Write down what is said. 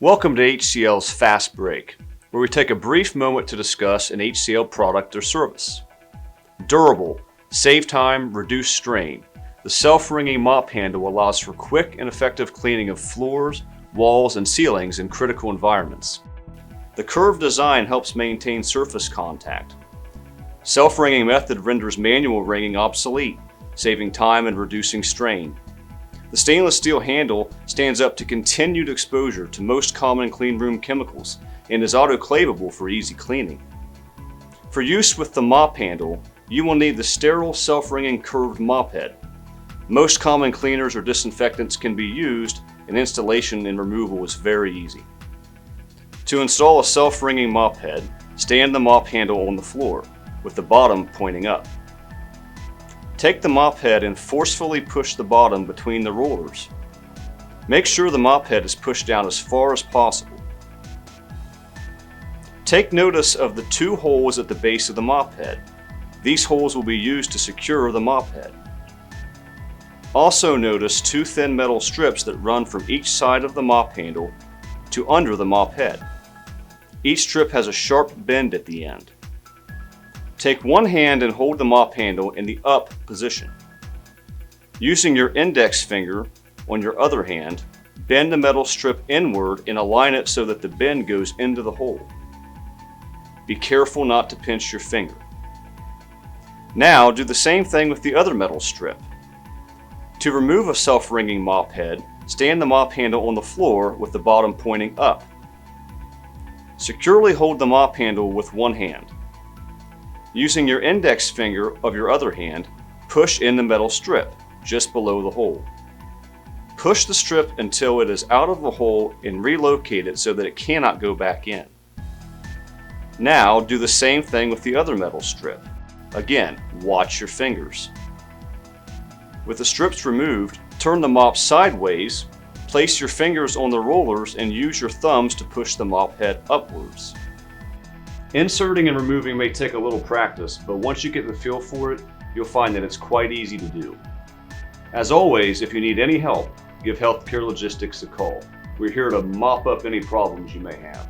Welcome to HCL's Fast Break, where we take a brief moment to discuss an HCL product or service. Durable, save time, reduce strain. The self-wringing mop handle allows for quick and effective cleaning of floors, walls, and ceilings in critical environments. The curved design helps maintain surface contact. Self-wringing method renders manual wringing obsolete, saving time and reducing strain. The stainless steel handle stands up to continued exposure to most common cleanroom chemicals and is autoclavable for easy cleaning. For use with the mop handle, you will need the sterile self-wringing curved mop head. Most common cleaners or disinfectants can be used, and installation and removal is very easy. To install a self-wringing mop head, stand the mop handle on the floor, with the bottom pointing up. Take the mop head and forcefully push the bottom between the rollers. Make sure the mop head is pushed down as far as possible. Take notice of the two holes at the base of the mop head. These holes will be used to secure the mop head. Also notice two thin metal strips that run from each side of the mop handle to under the mop head. Each strip has a sharp bend at the end. Take one hand and hold the mop handle in the up position. Using your index finger on your other hand, bend the metal strip inward and align it so that the bend goes into the hole. Be careful not to pinch your finger. Now do the same thing with the other metal strip. To remove a self-wringing mop head, stand the mop handle on the floor with the bottom pointing up. Securely hold the mop handle with one hand. Using your index finger of your other hand, push in the metal strip just below the hole. Push the strip until it is out of the hole and relocate it so that it cannot go back in. Now do the same thing with the other metal strip. Again, watch your fingers. With the strips removed, turn the mop sideways, place your fingers on the rollers and use your thumbs to push the mop head upwards. Inserting and removing may take a little practice, but once you get the feel for it, you'll find that it's quite easy to do. As always, if you need any help, give Healthcare Logistics a call. We're here to mop up any problems you may have.